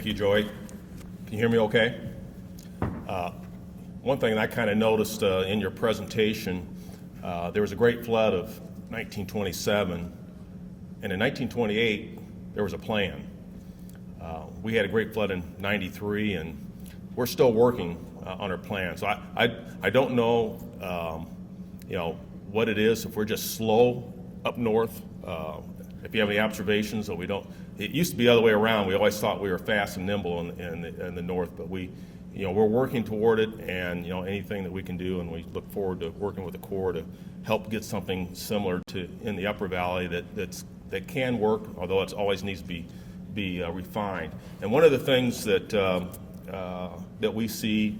Thank you, Joey. Can you hear me okay? One thing I kind of noticed in your presentation, there was a great flood of 1927, and in 1928, there was a plan. We had a great flood in 93, and we're still working on our plan. So I don't know, what it is, if we're just slow up north. If you have any observations, or we don't. It used to be the other way around. We always thought we were fast and nimble in the north, but we're working toward it, and anything that we can do, and we look forward to working with the Corps to help get something similar to in the Upper Valley that can work, although it always needs to be refined. And one of the things that that we see,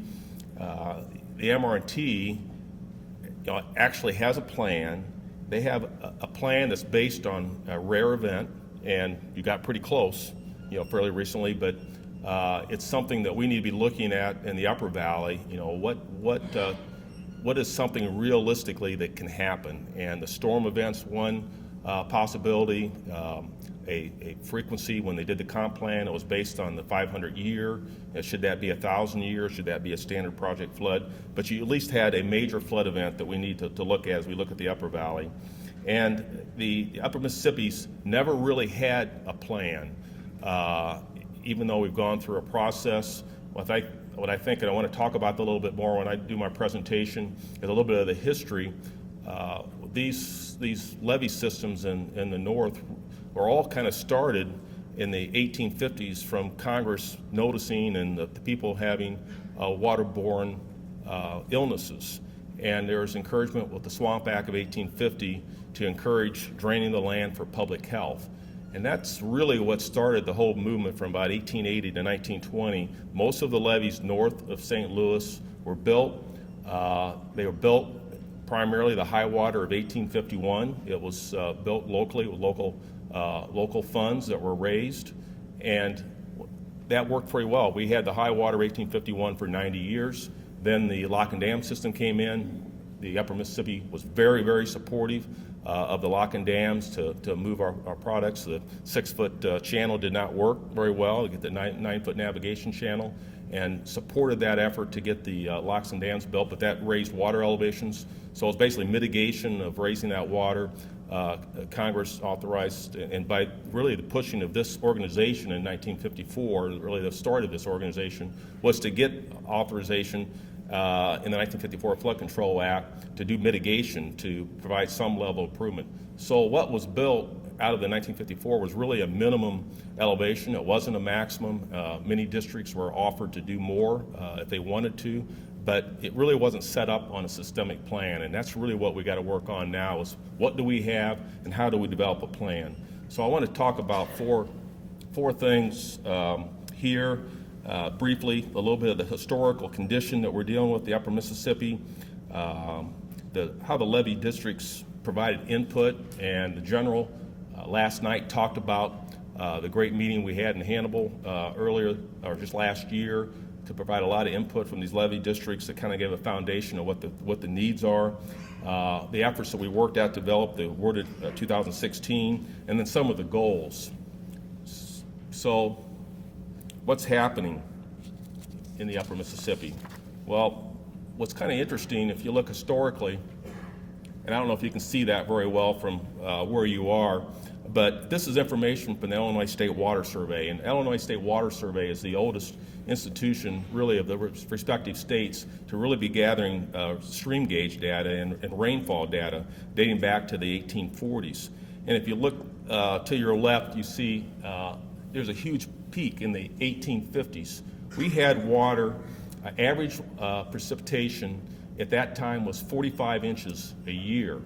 the MR&T actually has a plan. They have a plan that's based on a rare event, and you got pretty close, fairly recently, but it's something that we need to be looking at in the Upper Valley. What is something realistically that can happen? And the storm event's one possibility. A frequency, when they did the comp plan, it was based on the 500 year. Should that be 1,000 years? Should that be a standard project flood? But you at least had a major flood event that we need to look at as we look at the Upper Valley. And the Upper Mississippi's never really had a plan, even though we've gone through a process. What I think, and I want to talk about that a little bit more when I do my presentation, is a little bit of the history. These levee systems in the north were all kind of started in the 1850s from Congress noticing and the people having waterborne illnesses. And there was encouragement with the Swamp Act of 1850 to encourage draining the land for public health. And that's really what started the whole movement from about 1880 to 1920. Most of the levees north of St. Louis were built. They were built primarily the high water of 1851. It was built locally with local funds that were raised, and that worked very well. We had the high water of 1851 for 90 years. Then the lock and dam system came in. The Upper Mississippi was very, very supportive of the lock and dams to move our products. The 6-foot channel did not work very well to get the 9-foot navigation channel, and supported that effort to get the locks and dams built, but that raised water elevations. So it's basically mitigation of raising that water. Congress authorized, and by really the pushing of this organization in 1954, really the start of this organization, was to get authorization in the 1954 Flood Control Act to do mitigation, to provide some level of improvement. So what was built out of the 1954 was really a minimum elevation. It wasn't a maximum. Many districts were offered to do more if they wanted to, but it really wasn't set up on a systemic plan, and that's really what we got to work on now, is what do we have and how do we develop a plan. So I want to talk about four things here. Briefly, a little bit of the historical condition that we're dealing with, the Upper Mississippi, how the levee districts provided input, and the general last night talked about the great meeting we had in Hannibal earlier, or just last year, to provide a lot of input from these levee districts that kind of gave a foundation of what the needs are. The efforts that we worked at to develop the WRDA 2016, and then some of the goals. So what's happening in the Upper Mississippi? Well, what's kind of interesting, if you look historically, and I don't know if you can see that very well from where you are, but this is information from the Illinois State Water Survey, and Illinois State Water Survey is the oldest institution really of the respective states to really be gathering stream gauge data and rainfall data dating back to the 1840s. And if you look to your left, you see there's a huge peak in the 1850s. We had water, average precipitation at that time was 45 inches a year.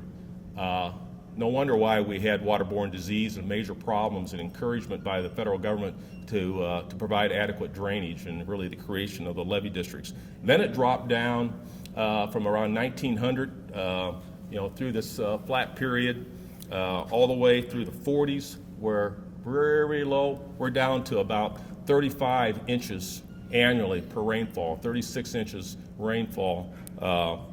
No wonder why we had waterborne disease and major problems, and encouragement by the federal government to provide adequate drainage, and really the creation of the levee districts. Then it dropped down from around 1900, through this flat period, all the way through the 40s, where very low. We're down to about 35 inches annually per rainfall, 36 inches rainfall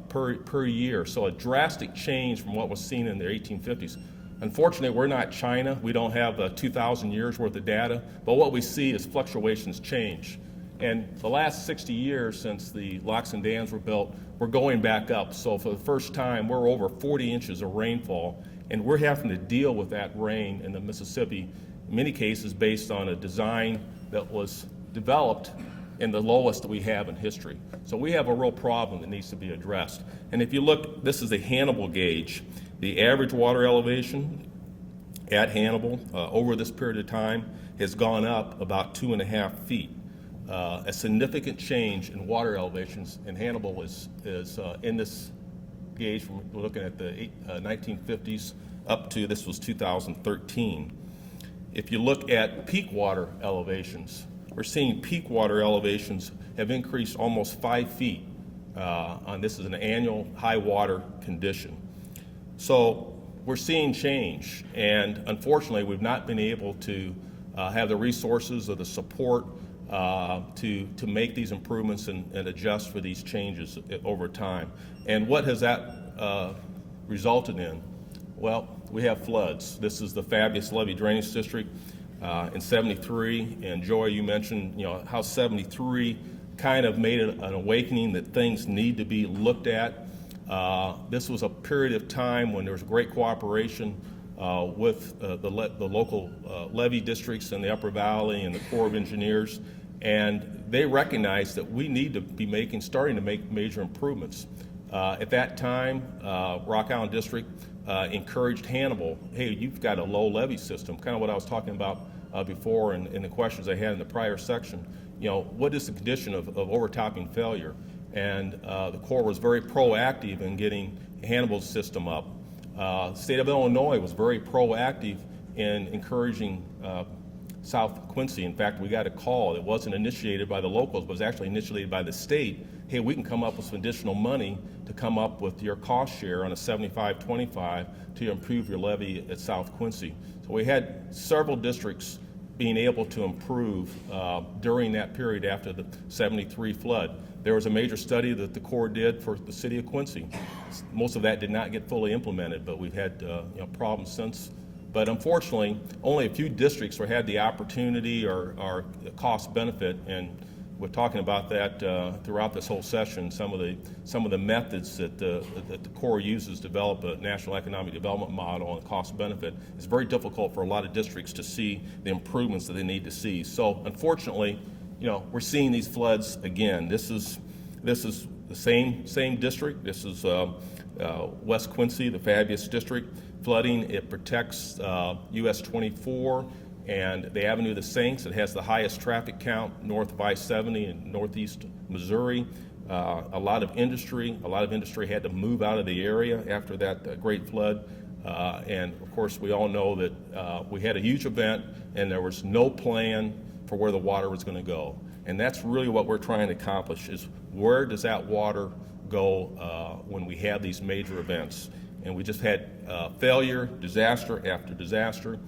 per year. So a drastic change from what was seen in the 1850s. Unfortunately, we're not China. We don't have 2,000 years worth of data, but what we see is fluctuations change. And the last 60 years since the locks and dams were built, we're going back up. So for the first time, we're over 40 inches of rainfall, and we're having to deal with that rain in the Mississippi, in many cases based on a design that was developed in the lowest that we have in history. So we have a real problem that needs to be addressed. And if you look, this is the Hannibal gauge. The average water elevation at Hannibal over this period of time has gone up about 2.5 feet. A significant change in water elevations in Hannibal is in this gauge. We're looking at the 1950s up to, this was 2013. If you look at peak water elevations, we're seeing peak water elevations have increased almost 5 feet. This is an annual high water condition. So we're seeing change, and unfortunately we've not been able to have the resources or the support to make these improvements and adjust for these changes over time. And what has that resulted in? Well, we have floods. This is the Fabius Levee Drainage District in 73, and Joy, you mentioned how 73 kind of made an awakening that things need to be looked at. This was a period of time when there was great cooperation with the local levee districts in the Upper Valley and the Corps of Engineers, and they recognized that we need to be starting to make major improvements. At that time, Rock Island District encouraged Hannibal, hey, you've got a low levee system, kind of what I was talking about before in the questions I had in the prior section. What is the condition of overtopping failure? And the Corps was very proactive in getting Hannibal's system up. The state of Illinois was very proactive in encouraging South Quincy. In fact, we got a call. It wasn't initiated by the locals, but it was actually initiated by the state. Hey, we can come up with some additional money to come up with your cost share on a 75-25 to improve your levee at South Quincy. So we had several districts being able to improve during that period after the 73 flood. There was a major study that the Corps did for the city of Quincy. Most of that did not get fully implemented, but we've had problems since. But unfortunately, only a few districts had the opportunity or cost benefit, and we're talking about that throughout this whole session. Some of the methods that the Corps uses to develop a national economic development model and cost benefit is very difficult for a lot of districts to see the improvements that they need to see. So unfortunately, we're seeing these floods again. This is the same district. This is West Quincy, the Fabius district. Flooding, it protects US 24 and the Avenue of the Saints. It has the highest traffic count north of I-70 in northeast Missouri. A lot of industry had to move out of the area after that great flood. And of course, we all know that we had a huge event and there was no plan for where the water was going to go. And that's really what we're trying to accomplish, is where does that water go when we have these major events? And we just had failure, disaster after disaster.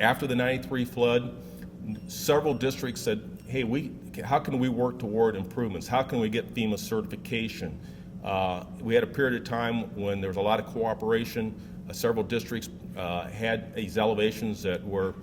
After the 93 flood, several districts said, hey, how can we work toward improvements? How can we get FEMA certification? We had a period of time when there was a lot of cooperation. Several districts had these elevations that were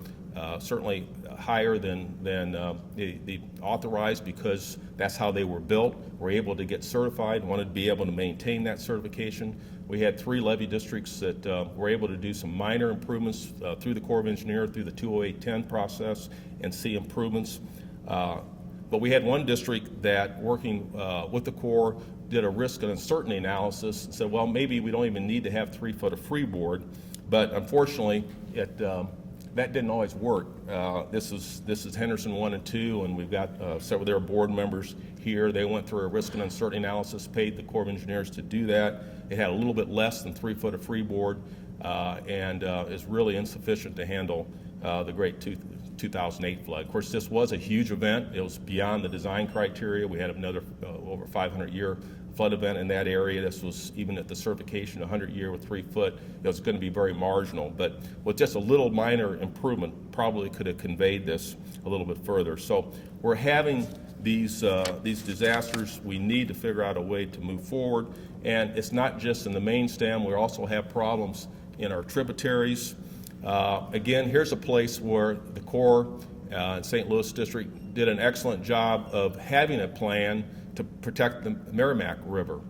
certainly higher than the authorized, because that's how they were built, were able to get certified, wanted to be able to maintain that certification. We had 3 levee districts that were able to do some minor improvements through the Corps of Engineers, through the 20810 process, and see improvements. But we had one district that, working with the Corps, did a risk and uncertainty analysis and said, well, maybe we don't even need to have 3 foot of freeboard. But unfortunately, that didn't always work. This is Henderson 1 and 2, and we've got several of their board members here. They went through a risk and uncertainty analysis, paid the Corps of Engineers to do that. It had a little bit less than 3 foot of freeboard, and is really insufficient to handle the great 2008 flood. Of course, this was a huge event. It was beyond the design criteria. We had another over 500-year flood event in that area. This was, even at the certification, 100-year with 3 foot. It was going to be very marginal, but with just a little minor improvement, probably could have conveyed this a little bit further. So we're having these disasters. We need to figure out a way to move forward, and it's not just in the main stem. We also have problems in our tributaries. Again, here's a place where the Corps and St. Louis District did an excellent job of having a plan to protect the Merrimack River.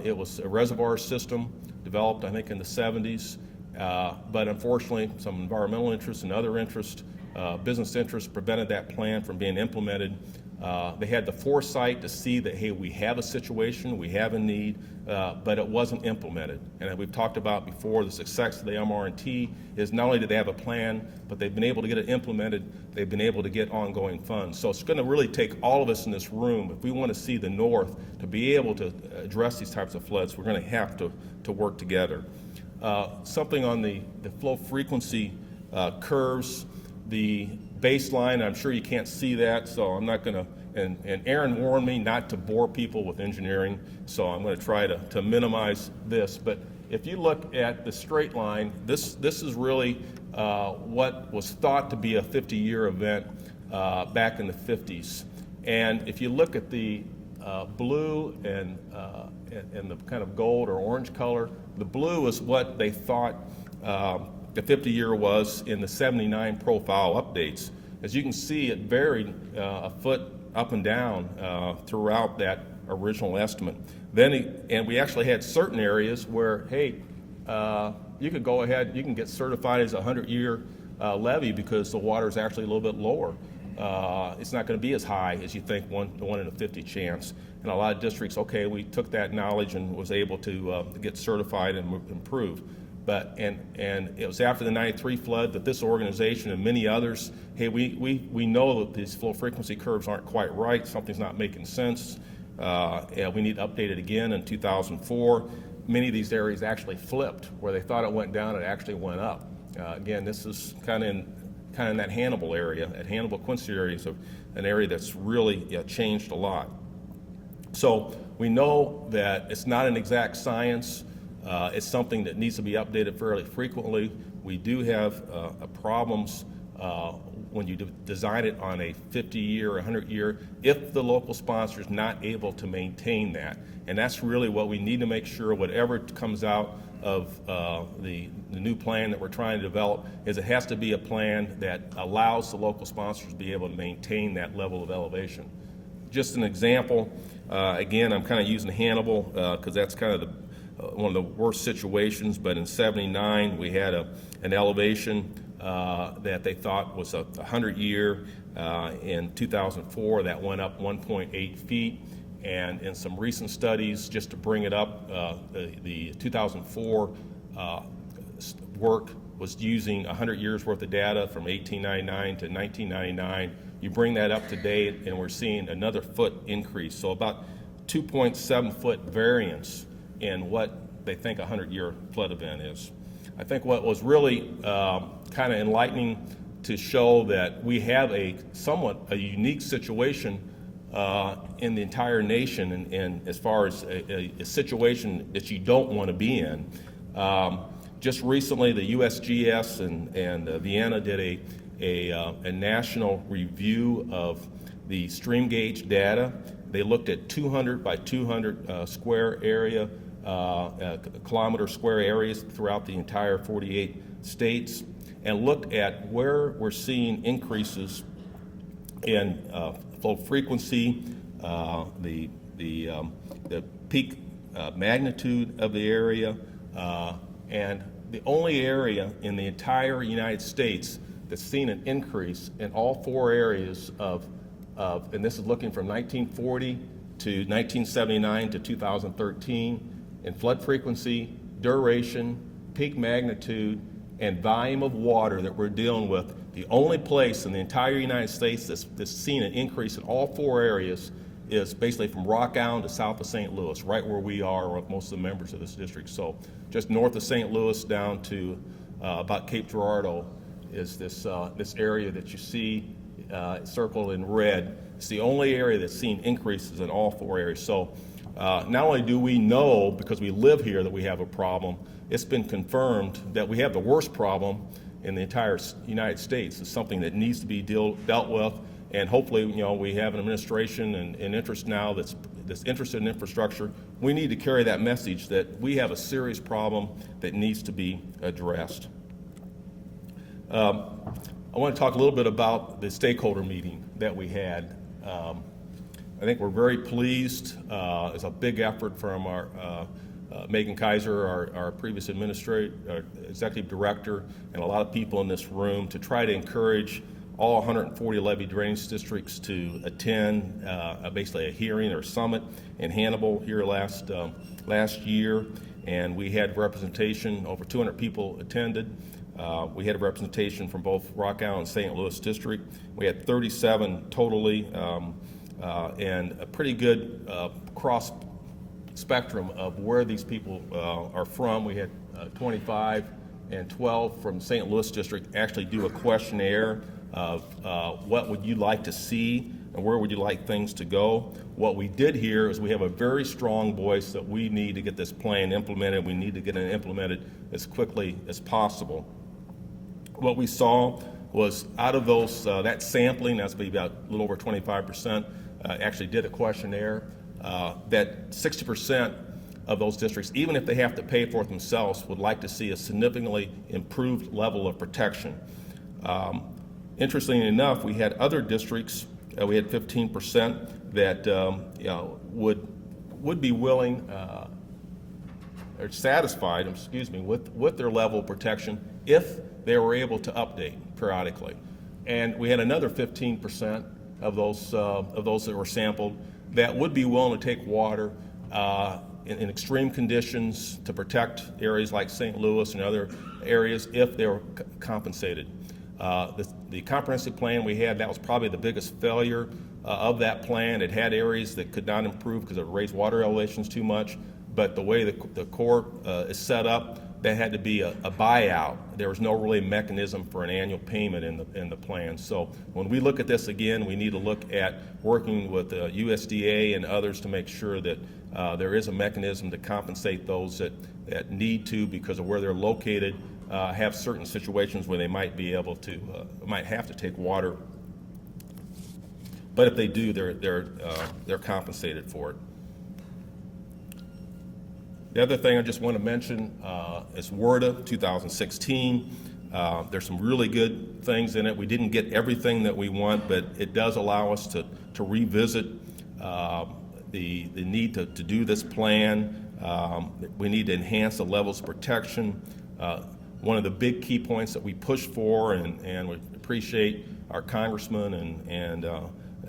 It was a reservoir system developed, I think, in the 70s, but unfortunately, some environmental interests and other interests, business interests, prevented that plan from being implemented. They had the foresight to see that, hey, we have a situation, we have a need, but it wasn't implemented. And as we've talked about before, the success of the MR&T is not only did they have a plan, but they've been able to get it implemented, they've been able to get ongoing funds. So it's going to really take all of us in this room, if we want to see the North to be able to address these types of floods, we're going to have to work together. Something on the flow frequency curves, the baseline, I'm sure you can't see that, so I'm not going to, and Aaron warned me not to bore people with engineering, so I'm going to try to minimize this. But if you look at the straight line, this is really what was thought to be a 50-year event back in the 50s. And if you look at the blue and the kind of gold or orange color, the blue is what they thought the 50-year was in the 79 profile updates. As you can see, it varied a foot up and down throughout that original estimate. And we actually had certain areas where, hey, you could go ahead, you can get certified as a 100-year levee because the water is actually a little bit lower. It's not going to be as high as you think, one in a 50 chance. And a lot of districts, okay, we took that knowledge and was able to get certified and improve. But and it was after the '93 flood that this organization and many others, hey, we know that these flow frequency curves aren't quite right. Something's not making sense. We need to update it again in 2004. Many of these areas actually flipped, where they thought it went down, it actually went up. Again, this is kind of in that Hannibal area, at Hannibal Quincy area, so an area that's really changed a lot. So we know that it's not an exact science. It's something that needs to be updated fairly frequently. We do have problems when you design it on a 50-year or 100-year, if the local sponsor is not able to maintain that. And that's really what we need to make sure, whatever comes out of the new plan that we're trying to develop, is it has to be a plan that allows the local sponsors to be able to maintain that level of elevation. Just an example, again, I'm kind of using Hannibal because that's kind of one of the worst situations, but in '79 we had an elevation that they thought was a 100-year. In 2004 that went up 1.8 feet, and in some recent studies, just to bring it up, the 2004 work was using 100 years worth of data from 1899 to 1999. You bring that up to date and we're seeing another foot increase, so about 2.7 foot variance in what they think a 100-year flood event is. I think what was really kind of enlightening to show that we have a somewhat a unique situation in the entire nation, and as far as a situation that you don't want to be in. Just recently, the USGS and Vienna did a national review of the stream gauge data. They looked at 200 by 200 square area, kilometer square areas throughout the entire 48 states, and looked at where we're seeing increases in flow frequency, the peak magnitude of the area, and the only area in the entire United States that's seen an increase in all four areas of and this is looking from 1940 to 1979 to 2013, in flood frequency, duration, peak magnitude, and volume of water that we're dealing with. The only place in the entire United States that's seen an increase in all four areas is basically from Rock Island to south of St. Louis, right where we are with most of the members of this district. So just north of St. Louis down to about Cape Girardeau is this area that you see circled in red. It's the only area that's seen increases in all four areas. So not only do we know, because we live here, that we have a problem, it's been confirmed that we have the worst problem in the entire United States. It's something that needs to be dealt with, and hopefully, we have an administration and interest now that's that's interested in infrastructure, we need to carry that message that we have a serious problem that needs to be addressed. I want to talk a little bit about the stakeholder meeting that we had. I think we're very pleased. It's a big effort from our Megan Kaiser, our previous executive director, and a lot of people in this room to try to encourage all 140 levee drainage districts to attend basically a hearing or summit in Hannibal here last year. And we had representation, over 200 people attended. We had a representation from both Rock Island and St. Louis district. We had 37 totally, and a pretty good cross spectrum of where these people are from. We had 25 and 12 from St. Louis district actually do a questionnaire of what would you like to see and where would you like things to go. What we did here is we have a very strong voice that we need to get this plan implemented. We need to get it implemented as quickly as possible. What we saw was out of those, that sampling, that's be about a little over 25%, actually did a questionnaire, that 60% of those districts, even if they have to pay for it themselves, would like to see a significantly improved level of protection. Interestingly enough, we had other districts, we had 15% that would be willing or satisfied, with their level of protection if they were able to update periodically. And we had another 15% of those that were sampled that would be willing to take water in extreme conditions to protect areas like St. Louis and other areas if they were compensated. The comprehensive plan we had, that was probably the biggest failure of that plan. It had areas that could not improve because it raised water elevations too much, but the way the Corps is set up, that had to be a buyout. There was no really mechanism for an annual payment in the plan. So when we look at this again, we need to look at working with the USDA and others to make sure that there is a mechanism to compensate those that need to, because of where they're located, have certain situations where they might be able to, might have to take water. But if they do, they're compensated for it. The other thing I just want to mention is WRDA 2016. There's some really good things in it. We didn't get everything that we want, but it does allow us to revisit the need to do this plan. We need to enhance the levels of protection. One of the big key points that we push for, and we appreciate our congressman and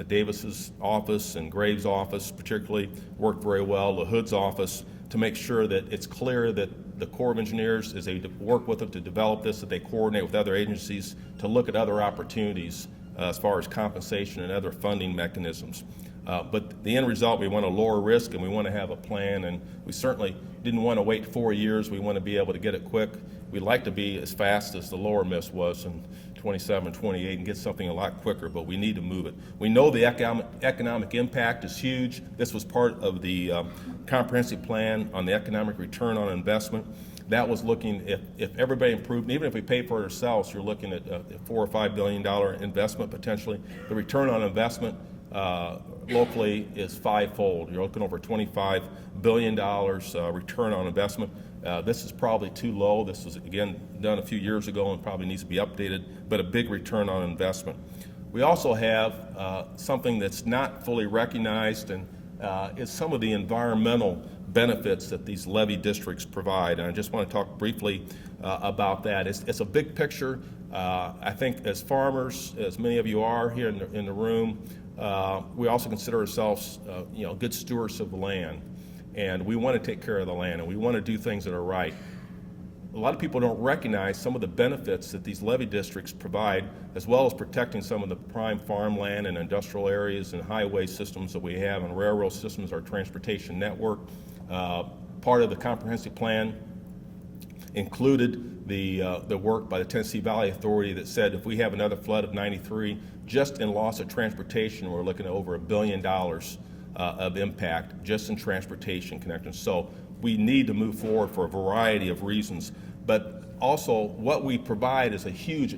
Davis's office and Graves' office particularly worked very well, the Hood's office, to make sure that it's clear that the Corps of Engineers, as they work with them to develop this, that they coordinate with other agencies to look at other opportunities as far as compensation and other funding mechanisms. But the end result, we want to lower risk and we want to have a plan, and we certainly didn't want to wait 4 years. We want to be able to get it quick. We'd like to be as fast as the lower miss was in 27, 28 and get something a lot quicker, but we need to move it. We know the economic impact is huge. This was part of the comprehensive plan on the economic return on investment. That was looking, if everybody improved, even if we pay for it ourselves, you're looking at a $4 or $5 billion investment potentially. The return on investment locally is fivefold. You're looking over $25 billion return on investment. This is probably too low. This was, again, done a few years ago and probably needs to be updated, but a big return on investment. We also have something that's not fully recognized, and is some of the environmental benefits that these levee districts provide. And I just want to talk briefly about that. It's a big picture. I think as farmers, as many of you are here in the room, we also consider ourselves good stewards of the land. And we want to take care of the land, and we want to do things that are right. A lot of people don't recognize some of the benefits that these levee districts provide, as well as protecting some of the prime farmland and industrial areas and highway systems that we have, and railroad systems, our transportation network. Part of the comprehensive plan included the work by the Tennessee Valley Authority that said if we have another flood of 93, just in loss of transportation, we're looking at over $1 billion of impact just in transportation connections. So we need to move forward for a variety of reasons, but also what we provide is a huge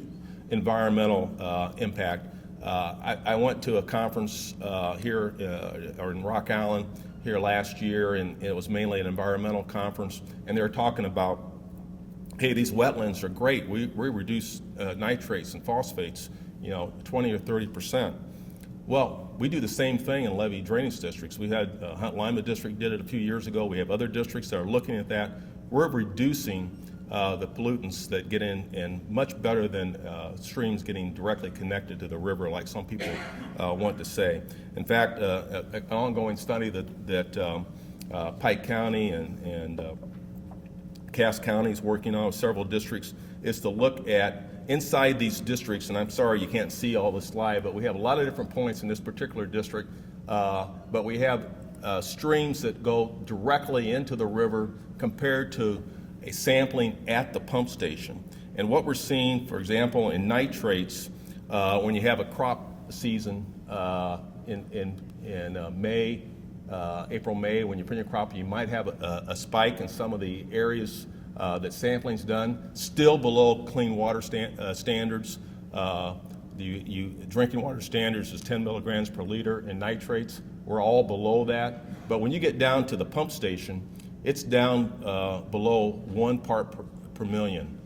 environmental impact. I went to a conference here or in Rock Island here last year, and it was mainly an environmental conference, and they were talking about, hey, these wetlands are great. We reduce nitrates and phosphates, 20 or 30%. Well, we do the same thing in levee drainage districts. We had Hunt Lima District did it a few years ago. We have other districts that are looking at that. We're reducing the pollutants that get in, and much better than streams getting directly connected to the river, like some people want to say. In fact, an ongoing study that Pike County and Cass County is working on with several districts is to look at inside these districts, and I'm sorry you can't see all the slide, but we have a lot of different points in this particular district, but we have streams that go directly into the river compared to a sampling at the pump station. And what we're seeing, for example, in nitrates, when you have a crop season in May, April, May, when you print your crop, you might have a spike in some of the areas that sampling's done, still below clean water standards. Drinking water standards is 10 milligrams per liter in nitrates. We're all below that. But when you get down to the pump station, it's down below 1 part per million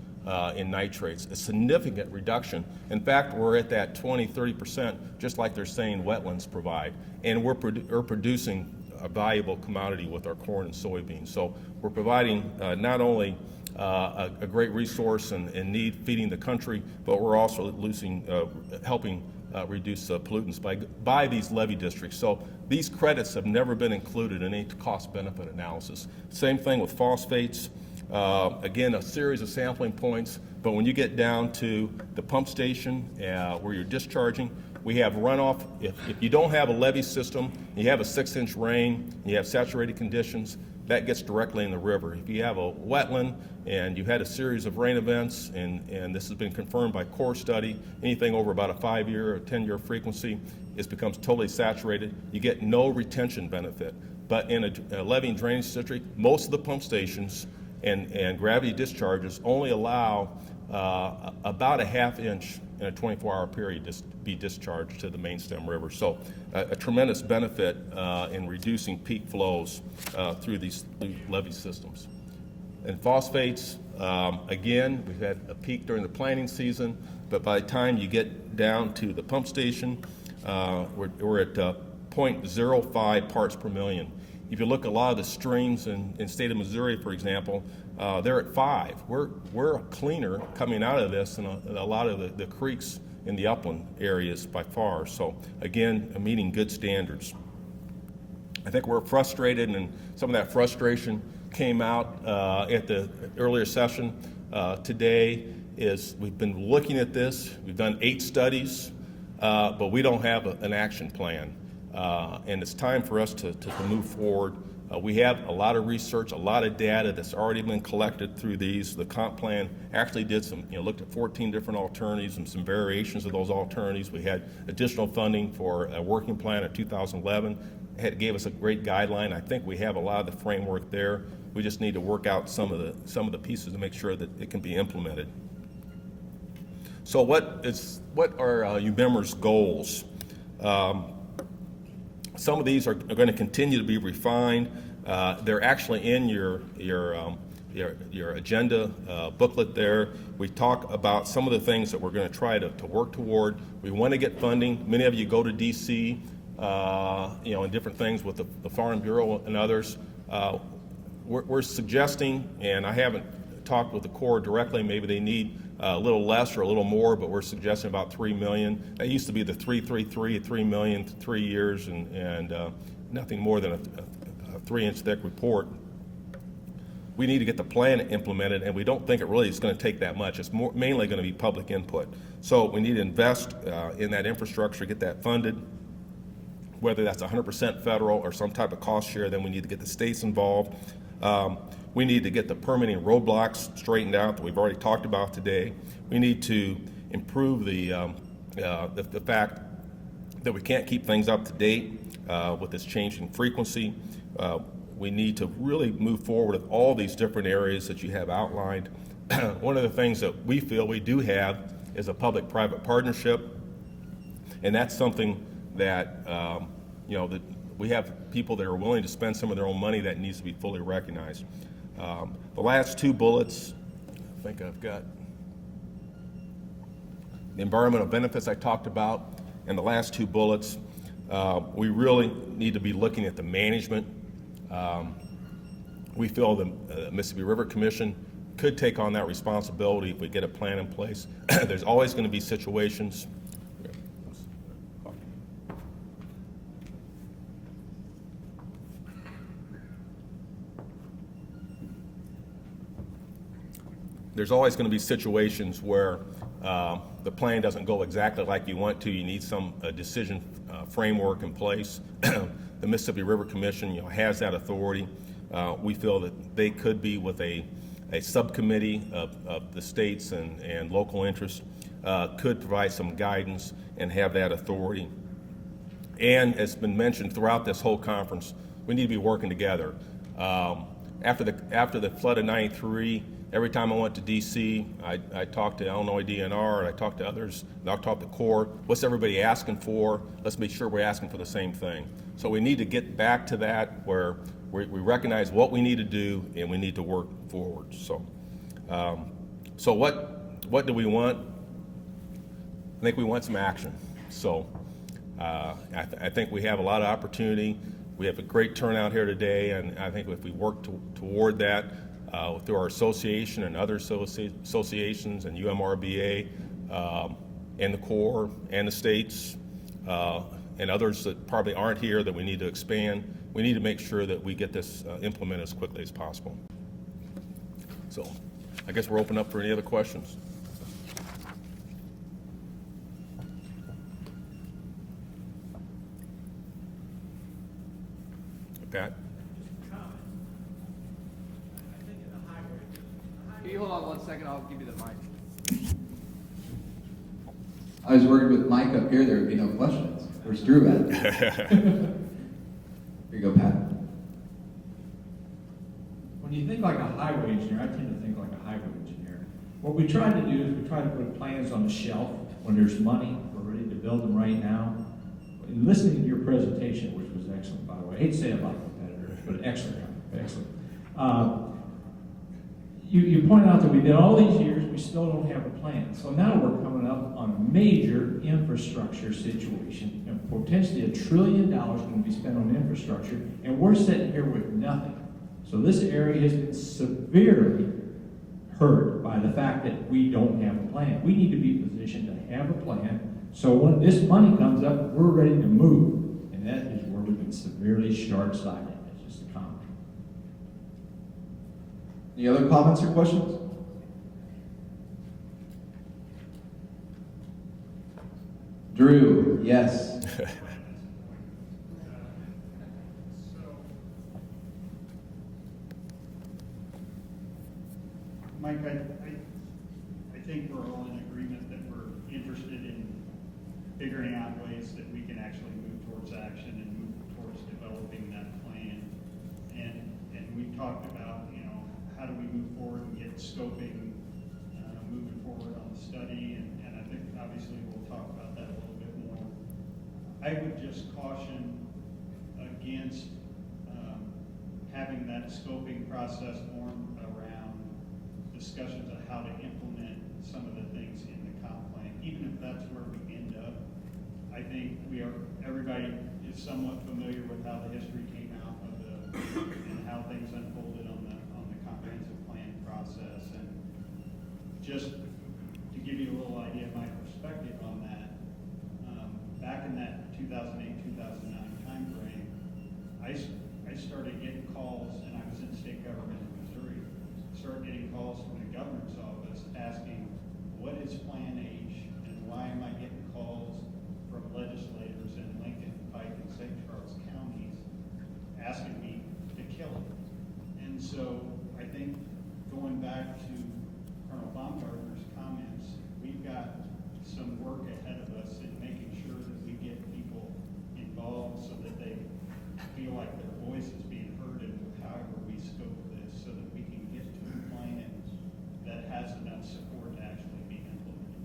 in nitrates, a significant reduction. In fact, we're at that 20-30%, just like they're saying wetlands provide. And we're producing a valuable commodity with our corn and soybeans. So we're providing not only a great resource and need feeding the country, but we're also helping reduce pollutants by these levee districts. So these credits have never been included in any cost-benefit analysis. Same thing with phosphates. Again, a series of sampling points, but when you get down to the pump station where you're discharging, we have runoff. If you don't have a levee system, you have a 6-inch rain, you have saturated conditions, that gets directly in the river. If you have a wetland and you've had a series of rain events, and this has been confirmed by core study, anything over about a 5-year or 10-year frequency, it becomes totally saturated. You get no retention benefit. But in a levee and drainage district, most of the pump stations and gravity discharges only allow about a 1/2 inch in a 24-hour period to be discharged to the main stem river. So a tremendous benefit in reducing peak flows through these levee systems. And phosphates, again, we've had a peak during the planting season, but by the time you get down to the pump station, we're at 0.05 parts per million. If you look at a lot of the streams in state of Missouri, for example, they're at 5. We're cleaner coming out of this than a lot of the creeks in the upland areas by far. So again, meeting good standards. I think we're frustrated, and some of that frustration came out at the earlier session today. Is we've been looking at this. We've done 8 studies, but we don't have an action plan. And it's time for us to move forward. We have a lot of research, a lot of data that's already been collected through these. The comp plan actually did looked at 14 different alternatives and some variations of those alternatives. We had additional funding for a working plan in 2011. It gave us a great guideline. I think we have a lot of the framework there. We just need to work out some of the pieces to make sure that it can be implemented. So what are UMIMRA's goals? Some of these are going to continue to be refined. They're actually in your agenda booklet there. We talk about some of the things that we're going to try to work toward. We want to get funding. Many of you go to D.C., and different things with the Farm Bureau and others. We're suggesting, and I haven't talked with the Corps directly, maybe they need a little less or a little more, but we're suggesting about $3 million. That used to be the 3 million, 3 years, and nothing more than a 3-inch thick report. We need to get the plan implemented, and we don't think it really is going to take that much. It's mainly going to be public input. So we need to invest in that infrastructure, get that funded, whether that's 100% federal or some type of cost share. Then we need to get the states involved. We need to get the permitting roadblocks straightened out that we've already talked about today. We need to improve the fact that we can't keep things up to date with this change in frequency. We need to really move forward with all these different areas that you have outlined. One of the things that we feel we do have is a public-private partnership. And that's something that, that we have people that are willing to spend some of their own money that needs to be fully recognized. The last two bullets, I think I've got the environmental benefits I talked about, and the last two bullets, we really need to be looking at the management. We feel the Mississippi River Commission could take on that responsibility if we get a plan in place. There's always going to be situations. There's always going to be situations where the plan doesn't go exactly like you want to. You need some decision framework in place. The Mississippi River Commission, has that authority. We feel that they could be with a subcommittee of the states and local interests, could provide some guidance and have that authority. And as has been mentioned throughout this whole conference, we need to be working together. After the flood of '93, every time I went to D.C., I talked to Illinois DNR, and I talked to others, and I talked to Corps. What's everybody asking for? Let's make sure we're asking for the same thing. So we need to get back to that where we recognize what we need to do and we need to work forward. So, what do we want? I think we want some action. So I think we have a lot of opportunity. We have a great turnout here today, and I think if we work toward that, through our association and other associations and UMRBA and the Corps and the states and others that probably aren't here that we need to expand, we need to make sure that we get this implemented as quickly as possible. So I guess we're open up for any other questions. Pat? Can you hold on 1 second? I'll give you the mic. I was worried with Mike up here, there would be no questions. Where's Drew at? Here you go, Pat. When you think like a highway engineer, I tend to think like a highway engineer. What we try to do is we try to put plans on the shelf when there's money. We're ready to build them right now. And listening to your presentation, which was excellent, by the way. I hate to say it about competitors, but excellent. You pointed out that we did all these years, we still don't have a plan. So now we're coming up on a major infrastructure situation, and potentially $1 trillion going to be spent on infrastructure, and we're sitting here with nothing. So this area has been severely hurt by the fact that we don't have a plan. We need to be positioned to have a plan, so when this money comes up, we're ready to move. And that is where we've been severely short-sighted. That's just a comment. Any other comments or questions? Drew, yes. Mike, I think we're all in agreement that we're interested in figuring out ways that we can actually move towards action and move towards developing that plan. And we've talked about, how do we move forward and get scoping moving forward on the study, and I think obviously we'll talk about that a little bit more. I would just caution against having that scoping process formed around discussions of how to implement some of the things in the comp plan, even if that's where we end up. I think everybody is somewhat familiar with how the history came out of and how things unfolded on the comprehensive plan process. And just to give you a little idea of my perspective on that, back in that 2008-2009 time frame, I started getting calls, and I was in state government in Missouri, started getting calls from the governor's office asking, what is Plan H, and why am I getting calls from legislators in Lincoln, Pike, and St. Charles counties asking me to kill it. And so I think going back to Colonel Baumgartner's comments, we've got some work ahead of us in making sure that we get people involved so that they feel like their voice is being heard in however we scope this, so that we can get to a plan that has enough support to actually be implemented.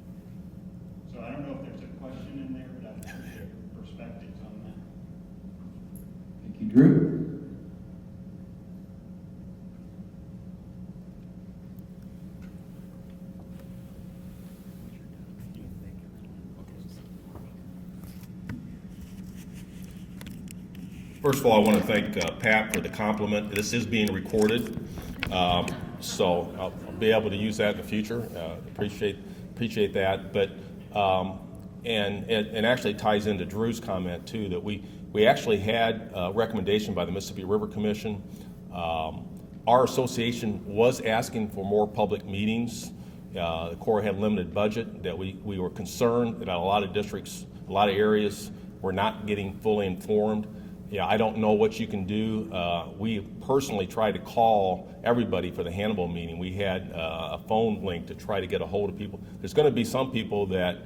Drew? First of all, I want to thank Pat for the compliment. This is being recorded, so I'll be able to use that in the future. Appreciate that. But and actually ties into Drew's comment too, that we actually had a recommendation by the Mississippi River Commission. Our association was asking for more public meetings. The Corps had limited budget. That we were concerned that a lot of districts, a lot of areas were not getting fully informed. Yeah, I don't know what you can do. We personally tried to call everybody for the Hannibal meeting. We had a phone link to try to get a hold of people. There's going to be some people that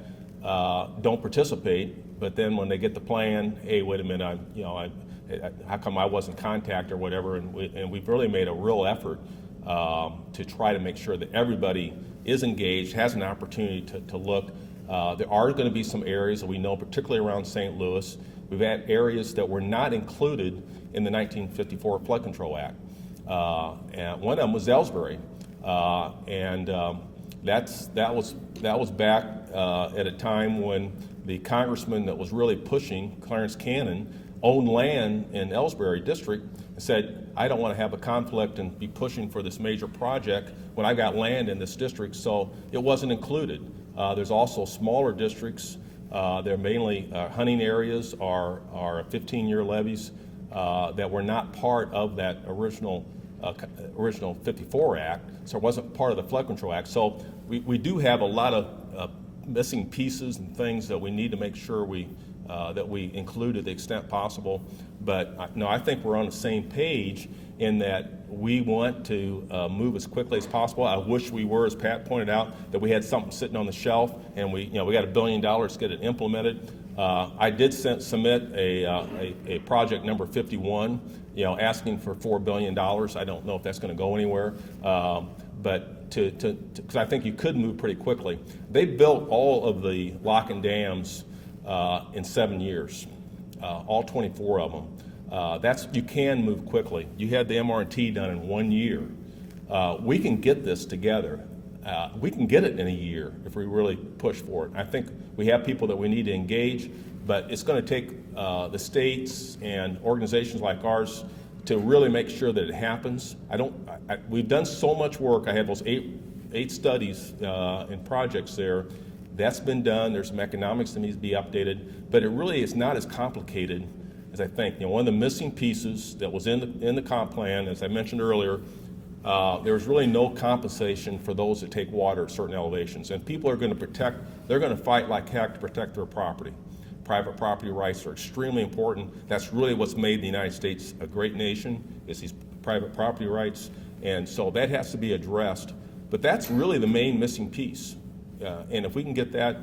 don't participate, but then when they get the plan, hey, wait a minute, how come I wasn't contacted or whatever? And we've really made a real effort to try to make sure that everybody is engaged, has an opportunity to look. There are going to be some areas that we know, particularly around St. Louis. We've had areas that were not included in the 1954 Flood Control Act. And one of them was Ellsbury. That was back at a time when the congressman that was really pushing, Clarence Cannon, owned land in Ellsbury district and said, I don't want to have a conflict and be pushing for this major project when I got land in this district, so it wasn't included. There's also smaller districts. They're mainly hunting areas or 15-year levies that were not part of that original 54 Act, so it wasn't part of the Flood Control Act. So we do have a lot of missing pieces and things that we need to make sure that we include to the extent possible. But no, I think we're on the same page in that we want to move as quickly as possible. I wish we were, as Pat pointed out, that we had something sitting on the shelf and we got $1 billion to get it implemented. I did submit a project number 51, asking for $4 billion. I don't know if that's going to go anywhere, but because I think you could move pretty quickly. They built all of the lock and dams in 7 years, all 24 of them. You can move quickly. You had the MRT done in 1 year. We can get this together. We can get it in a year if we really push for it. I think we have people that we need to engage, but it's going to take the states and organizations like ours to really make sure that it happens. We've done so much work. I have those eight studies and projects there. That's been done. There's some economics that needs to be updated, but it really is not as complicated as I think. One of the missing pieces that was in the comp plan, as I mentioned earlier, there was really no compensation for those that take water at certain elevations. And people are going to they're going to fight like heck to protect their property. Private property rights are extremely important. That's really what's made the United States a great nation, is these private property rights. And so that has to be addressed. But that's really the main missing piece. And if we can get that,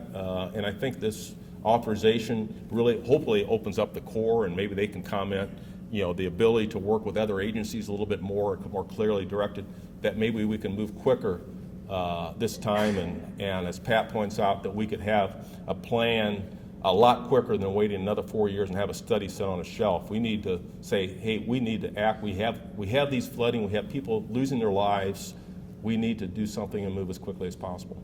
and I think this authorization really hopefully opens up the Corps, and maybe they can comment, the ability to work with other agencies a little bit more clearly directed, that maybe we can move quicker this time, and as Pat points out, that we could have a plan a lot quicker than waiting another 4 years and have a study set on a shelf. We need to say, hey, we need to act. We have these flooding, we have people losing their lives. We need to do something and move as quickly as possible.